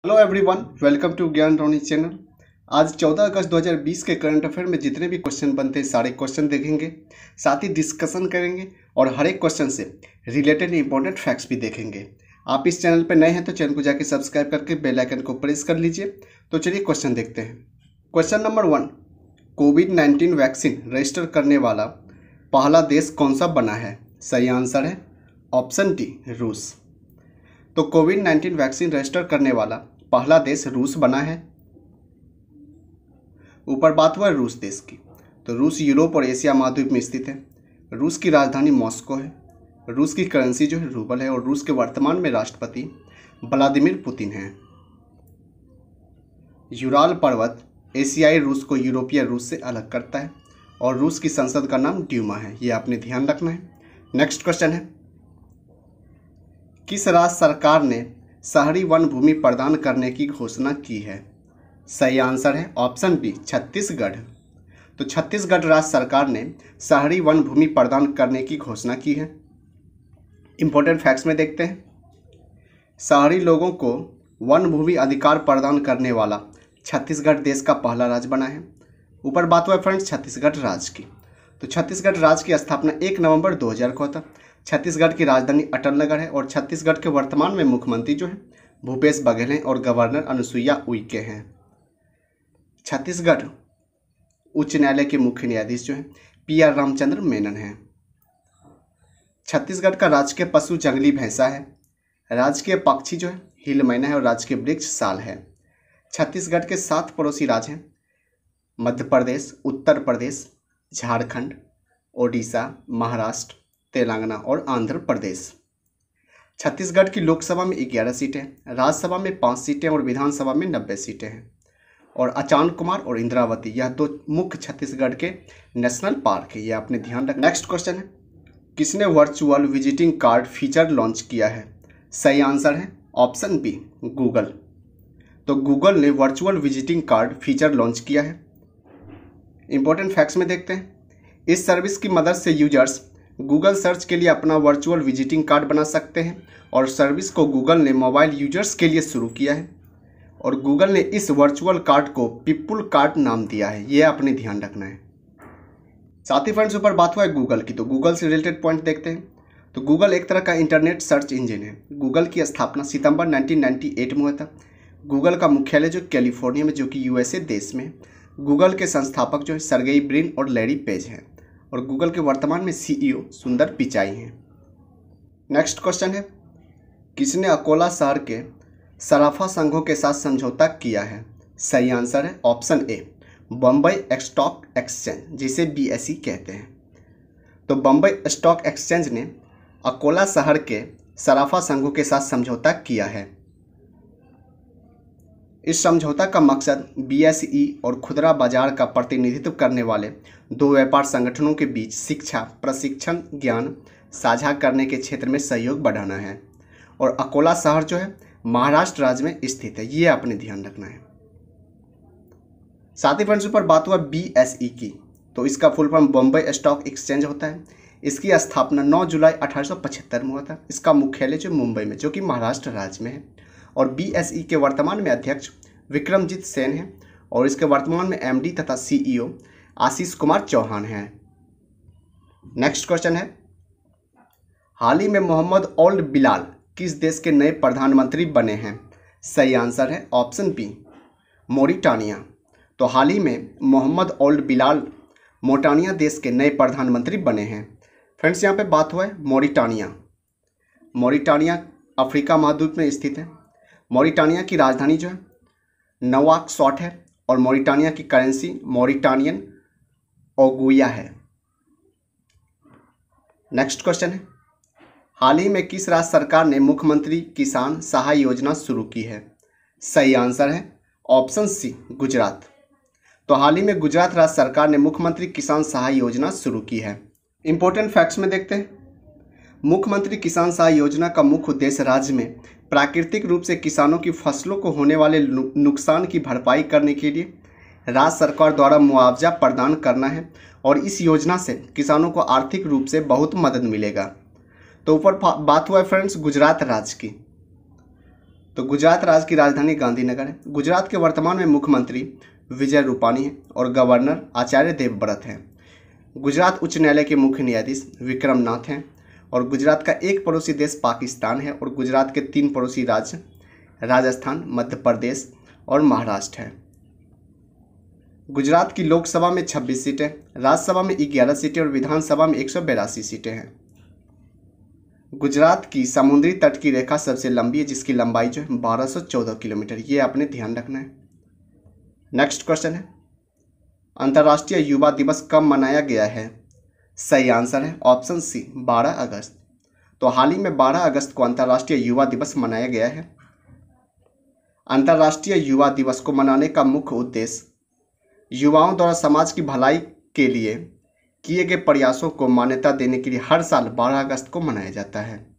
Hello everyone, welcome to ज्ञान रोनी channel. आज 14 अगस्त 2020 के करंट अफेयर में जितने भी क्वेश्चन बनते हैं सारे क्वेश्चन देखेंगे, साथ ही डिस्कशन करेंगे और हर एक क्वेश्चन से रिलेटेड इंपॉर्टेंट फैक्ट्स भी देखेंगे। आप इस चैनल पर नए हैं तो चैनल को जाके सब्सक्राइब करके बेल आइकन को प्रेस कर लीजिए। तो चलिए क्वेश्चन देखते हैं। क्वेश्चन नंबर 1, कोविड-19 वैक्सीन रजिस्टर करने वाला पहला देश कौन सा बना है? सही आंसर है ऑप्शन डी, रूस। तो कोविड-19 वैक्सीन रजिस्टर करने वाला पहला देश रूस बना है। ऊपर बात हुआ रूस देश की, तो रूस यूरोप और एशिया महाद्वीप में स्थित है। रूस की राजधानी मॉस्को है। रूस की करेंसी जो है रूबल है और रूस के वर्तमान में राष्ट्रपति व्लादिमीर पुतिन हैं। यूराल पर्वत एशियाई रूस को यूरोपीय रूस से अलग करता है और रूस की संसद का नाम ड्यूमा है, यह आपने ध्यान रखना है। नेक्स्ट क्वेश्चन है, किस राज्य सरकार ने शहरी वन भूमि प्रदान करने की घोषणा की है? सही आंसर है ऑप्शन बी, छत्तीसगढ़। तो छत्तीसगढ़ राज्य सरकार ने शहरी वन भूमि प्रदान करने की घोषणा की है। इंपॉर्टेंट फैक्ट्स में देखते हैं। शहरी लोगों को वन भूमि अधिकार प्रदान करने वाला छत्तीसगढ़ देश का पहला राज्य बना है। ऊपर बात हुआ फ्रेंड्स छत्तीसगढ़ राज्य की, तो छत्तीसगढ़ राज्य की स्थापना 1 नवंबर 2000 को हुआ था। छत्तीसगढ़ की राजधानी अटल नगर है और छत्तीसगढ़ के वर्तमान में मुख्यमंत्री जो है भूपेश बघेल हैं और गवर्नर अनुसुईया उइके हैं। छत्तीसगढ़ उच्च न्यायालय के मुख्य न्यायाधीश जो है PR रामचंद्र मेनन हैं। छत्तीसगढ़ का राजकीय पशु जंगली भैंसा है। राजकीय पक्षी जो है हिल मैना है और राजकीय वृक्ष साल है। छत्तीसगढ़ के 7 पड़ोसी राज्य हैं, मध्य प्रदेश, उत्तर प्रदेश, झारखंड, ओडिशा, महाराष्ट्र, तेलंगाना और आंध्र प्रदेश। छत्तीसगढ़ की लोकसभा में 11 सीटें, राज्यसभा में 5 सीटें और विधानसभा में 90 सीटें हैं। और अचान कुमार और इंद्रावती यह 2 मुख्य छत्तीसगढ़ के नेशनल पार्क है, यह आपने ध्यान रखना। नेक्स्ट क्वेश्चन है, किसने virtual visiting card feature launch किया है? सही आंसर है ऑप्शन बी, गूगल। तो गूगल ने virtual visiting card feature launch किया है। इंपॉर्टेंट फैक्ट्स में देखते हैं। इस सर्विस की मदद से यूजर्स गूगल सर्च के लिए अपना वर्चुअल विजिटिंग कार्ड बना सकते हैं और सर्विस को गूगल ने मोबाइल यूजर्स के लिए शुरू किया है और गूगल ने इस वर्चुअल कार्ड को पीपुल कार्ड नाम दिया है, यह आपने ध्यान रखना है। साथ ही फ्रेंड्स ऊपर बात हुआ है गूगल की, तो गूगल से रिलेटेड पॉइंट देखते हैं। तो गूगल एक तरह का इंटरनेट सर्च इंजन है। गूगल की स्थापना सितंबर 1998 में हुआ था। गूगल का मुख्यालय जो कैलिफोर्निया में, जो कि USA देश में। गूगल के संस्थापक जो है सर्गेई ब्रिन और लैरी पेज हैं और गूगल के वर्तमान में CEO सुंदर पिचाई हैं। नेक्स्ट क्वेश्चन है, किसने अकोला शहर के सराफा संघों के साथ समझौता किया है? सही आंसर है option A, Bombay stock exchange, जिसे BSE कहते हैं। तो बम्बई स्टॉक एक्सचेंज ने अकोला शहर के सराफा संघों के साथ समझौता किया है। इस समझौता का मकसद BSE और खुदरा बाजार का प्रतिनिधित्व करने वाले 2 व्यापार संगठनों के बीच शिक्षा, प्रशिक्षण, ज्ञान साझा करने के क्षेत्र में सहयोग बढ़ाना है। और अकोला शहर जो है महाराष्ट्र राज्य में स्थित है, ये आपने ध्यान रखना है। साथ ही फ्रेंड्स ऊपर बात हुआ BSE की, तो इसका full form Bombay stock exchange होता है। इसकी स्थापना 9 जुलाई 1875 में हुआ था। इसका मुख्यालय जो मुंबई में, जो कि महाराष्ट्र राज्य में है। और BSE के वर्तमान में अध्यक्ष विक्रमजीत सेन हैं और इसके वर्तमान में MD तथा CEO आशीष कुमार चौहान हैं। नेक्स्ट क्वेश्चन है, हाल ही में मोहम्मद ओल्ड बिलाल किस देश के नए प्रधानमंत्री बने हैं? सही आंसर है ऑप्शन बी, मोरिटानिया। तो हाल ही में मोहम्मद ओल्ड बिलाल मोरिटानिया देश के नए प्रधानमंत्री बने हैं। फ्रेंड्स यहाँ पे बात हुआ है मोरिटानिया। मोरिटानिया अफ्रीका महाद्वीप में स्थित है। मोरिटानिया की राजधानी जो है नवाकशॉट है और मोरिटानिया की करेंसी मोरिटानियन ओगुया है। नेक्स्ट क्वेश्चन है, हाल ही में किस राज्य सरकार ने मुख्यमंत्री किसान सहाय योजना शुरू की है? सही आंसर है ऑप्शन सी, गुजरात। तो हाल ही में गुजरात राज्य सरकार ने मुख्यमंत्री किसान सहाय योजना शुरू की है। इंपॉर्टेंट फैक्ट्स में देखते हैं। मुख्यमंत्री किसान सहाय योजना का मुख्य उद्देश्य राज्य में प्राकृतिक रूप से किसानों की फसलों को होने वाले नुकसान की भरपाई करने के लिए राज्य सरकार द्वारा मुआवजा प्रदान करना है और इस योजना से किसानों को आर्थिक रूप से बहुत मदद मिलेगा। तो ऊपर बात हुआ है फ्रेंड्स गुजरात राज्य की, तो गुजरात राज्य की राजधानी गांधीनगर है। गुजरात के वर्तमान में मुख्यमंत्री विजय रूपानी है और गवर्नर आचार्य देवव्रत हैं। गुजरात उच्च न्यायालय के मुख्य न्यायाधीश विक्रम नाथ हैं और गुजरात का एक पड़ोसी देश पाकिस्तान है और गुजरात के 3 पड़ोसी राज्य राजस्थान, मध्य प्रदेश और महाराष्ट्र है। गुजरात की लोकसभा में 26 सीटें, राज्यसभा में 11 सीटें और विधानसभा में 182 सीटें हैं। गुजरात की समुद्री तट की रेखा सबसे लंबी है, जिसकी लंबाई जो है 1214 किलोमीटर। ये आपने ध्यान रखना है। नेक्स्ट क्वेश्चन है, अंतर्राष्ट्रीय युवा दिवस कब मनाया गया है? सही आंसर है ऑप्शन सी 12 अगस्त। तो हाल ही में 12 अगस्त को अंतर्राष्ट्रीय युवा दिवस मनाया गया है। अंतर्राष्ट्रीय युवा दिवस को मनाने का मुख्य उद्देश्य युवाओं द्वारा समाज की भलाई के लिए किए गए प्रयासों को मान्यता देने के लिए हर साल 12 अगस्त को मनाया जाता है।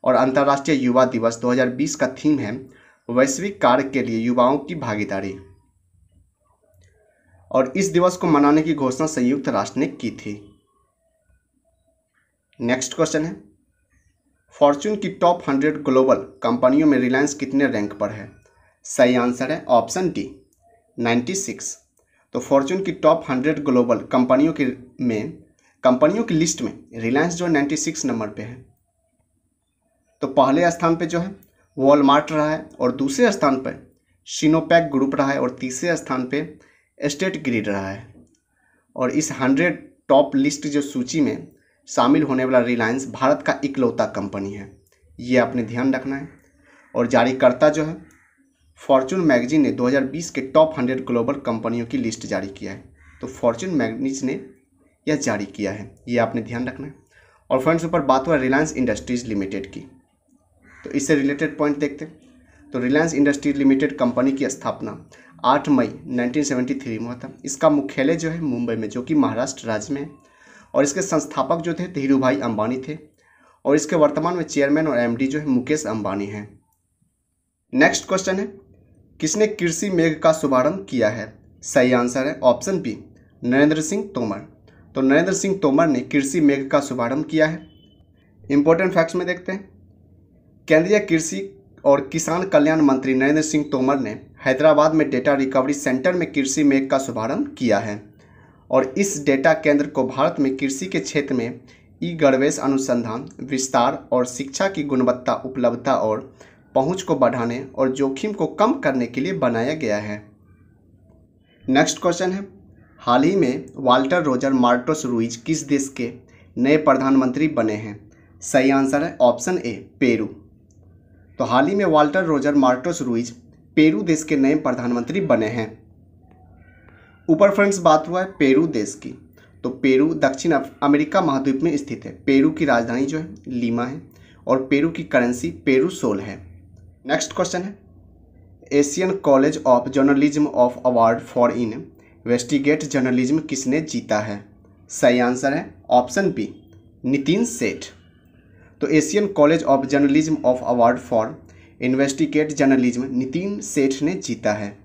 और अंतर्राष्ट्रीय युवा दिवस 2020 का थीम है वैश्विक कार्य के लिए युवाओं की भागीदारी। और इस दिवस को मनाने की घोषणा संयुक्त राष्ट्र ने की थी। नेक्स्ट क्वेश्चन है, फॉर्च्यून की टॉप 100 ग्लोबल कंपनियों में रिलायंस कितने रैंक पर है? सही आंसर है ऑप्शन डी 96। तो फॉर्च्यून की टॉप 100 ग्लोबल कंपनियों की लिस्ट में रिलायंस जो 96 नंबर पे है। तो पहले स्थान पे जो है वॉलमार्ट रहा है और दूसरे स्थान पर सिनोपैक ग्रुप रहा है और तीसरे स्थान पे स्टेट ग्रिड रहा है। और इस 100 टॉप लिस्ट जो सूची में शामिल होने वाला रिलायंस भारत का इकलौता कंपनी है, ये आपने ध्यान रखना है। और जारीकर्ता जो है फॉर्च्यून मैगजीन ने 2020 के टॉप 100 ग्लोबल कंपनियों की लिस्ट जारी किया है। तो फॉर्च्यून मैगजीन ने यह जारी किया है, ये आपने ध्यान रखना है। और फ्रेंड्स ऊपर बात हुआ रिलायंस इंडस्ट्रीज़ लिमिटेड की, तो इससे रिलेटेड पॉइंट देखते हैं। तो रिलायंस इंडस्ट्रीज लिमिटेड कंपनी की स्थापना 8 मई 1973 में हुआ था। इसका मुख्यालय जो है मुंबई में, जो कि महाराष्ट्र राज्य में है। और इसके संस्थापक जो थे धीरूभाई अंबानी थे और इसके वर्तमान में चेयरमैन और एमडी जो है मुकेश अंबानी हैं। नेक्स्ट क्वेश्चन है, किसने कृषि मेघ का शुभारंभ किया है? सही आंसर है ऑप्शन बी नरेंद्र सिंह तोमर। तो नरेंद्र सिंह तोमर ने कृषि मेघ का शुभारंभ किया है। इंपॉर्टेंट फैक्ट्स में देखते हैं, केंद्रीय कृषि और किसान कल्याण मंत्री नरेंद्र सिंह तोमर ने हैदराबाद में डेटा रिकवरी सेंटर में कृषि मेघ का शुभारंभ किया है। और इस डेटा केंद्र को भारत में कृषि के क्षेत्र में ई-गणवेश अनुसंधान, विस्तार और शिक्षा की गुणवत्ता, उपलब्धता और पहुंच को बढ़ाने और जोखिम को कम करने के लिए बनाया गया है। नेक्स्ट क्वेश्चन है, हाल ही में वाल्टर रोजर मार्टोस रुइज किस देश के नए प्रधानमंत्री बने हैं? सही आंसर है ऑप्शन ए पेरू। तो हाल ही में Walter Roger Martos Ruiz Peru देश के नए प्रधानमंत्री बने हैं। ऊपर फ्रेंड्स बात हुआ है पेरू देश की। तो पेरू दक्षिण अमेरिका महाद्वीप में स्थित है। पेरू की राजधानी जो है लीमा है और पेरू की करेंसी पेरू सोल है। नेक्स्ट क्वेश्चन है, Asian college of journalism of award for investigate journalism किसने जीता है? सही आंसर है ऑप्शन बी नितिन सेठ। तो Asian college of journalism of award for investigate journalism Nitin सेठ ने जीता है।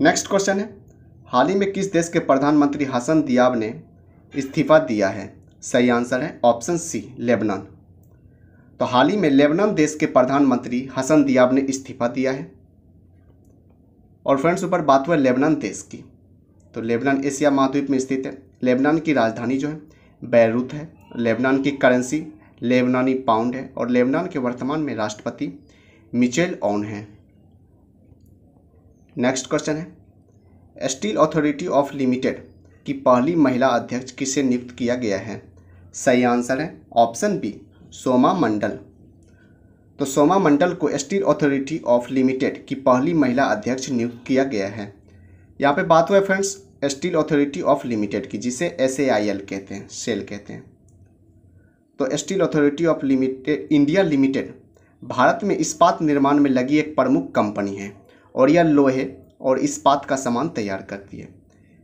नेक्स्ट क्वेश्चन है, हाल ही में किस देश के प्रधानमंत्री हसन दियाब ने इस्तीफा दिया है? सही आंसर है ऑप्शन सी लेबनान। तो हाल ही में लेबनान देश के प्रधानमंत्री हसन दियाब ने इस्तीफा दिया है। और फ्रेंड्स ऊपर बात हुआ लेबनान देश की। तो लेबनान एशिया महाद्वीप में स्थित है। लेबनान की राजधानी जो है बैरूत है। लेबनान की करेंसी लेबनानी पाउंड है और लेबनान के वर्तमान में राष्ट्रपति मिचेल ऑन है। नेक्स्ट क्वेश्चन है, स्टील अथॉरिटी ऑफ लिमिटेड की पहली महिला अध्यक्ष किसे नियुक्त किया गया है? सही आंसर है ऑप्शन बी सोमा मंडल। तो सोमा मंडल को स्टील अथॉरिटी ऑफ लिमिटेड की पहली महिला अध्यक्ष नियुक्त किया गया है। यहाँ पे बात हुआ है friends steel authority of limited की, जिसे SAIL कहते हैं, सेल कहते हैं। तो steel authority of limited India limited Bharat में इस्पात निर्माण में लगी एक प्रमुख कंपनी है और यह लोहे और इस्पात का सामान तैयार करती है।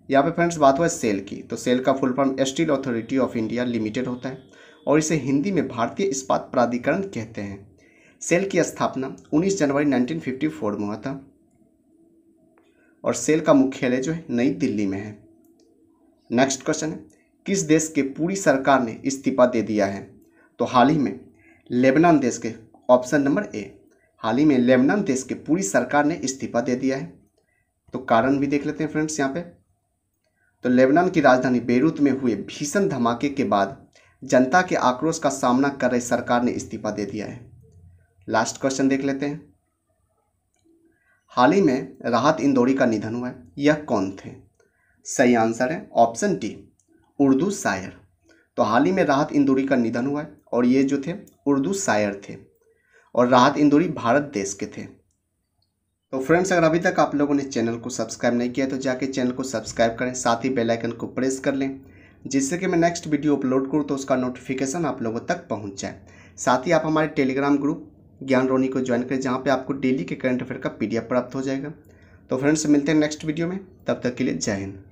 यहाँ पे फ्रेंड्स बात हुआ है सेल की। तो सेल का full form steel authority of India limited होता है और इसे हिंदी में भारतीय इस्पात प्राधिकरण कहते हैं। सेल की स्थापना 19 जनवरी 1954 में हुआ था और सेल का मुख्यालय जो है नई दिल्ली में है। नेक्स्ट क्वेश्चन है, किस देश के पूरी सरकार ने इस्तीफा दे दिया है? तो हाल ही में लेबनान देश के, ऑप्शन नंबर ए। हाल ही में लेबनान देश की पूरी सरकार ने इस्तीफा दे दिया है। तो कारण भी देख लेते हैं फ्रेंड्स यहाँ पे। तो लेबनान की राजधानी बेरूत में हुए भीषण धमाके के बाद जनता के आक्रोश का सामना कर रही सरकार ने इस्तीफा दे दिया है। लास्ट क्वेश्चन देख लेते हैं। हाल ही में राहत इंदौरी का निधन हुआ है, यह कौन थे? सही आंसर है ऑप्शन डी, उर्दू शायर। तो हाल ही में राहत इंदौरी का निधन हुआ है और ये जो थे उर्दू शायर थे और राहत इंदौरी भारत देश के थे। तो फ्रेंड्स, अगर अभी तक आप लोगों ने चैनल को सब्सक्राइब नहीं किया तो जाके चैनल को सब्सक्राइब करें, साथ ही बेल आइकन को प्रेस कर लें, जिससे कि मैं नेक्स्ट वीडियो अपलोड करूँ तो उसका नोटिफिकेशन आप लोगों तक पहुँच जाए। साथ ही आप हमारे टेलीग्राम ग्रुप ज्ञान रोनी को ज्वाइन करें, जहाँ पे आपको डेली के करंट अफेयर का PDF प्राप्त हो जाएगा। तो फ्रेंड्स, मिलते हैं नेक्स्ट वीडियो में, तब तक के लिए जय हिंद।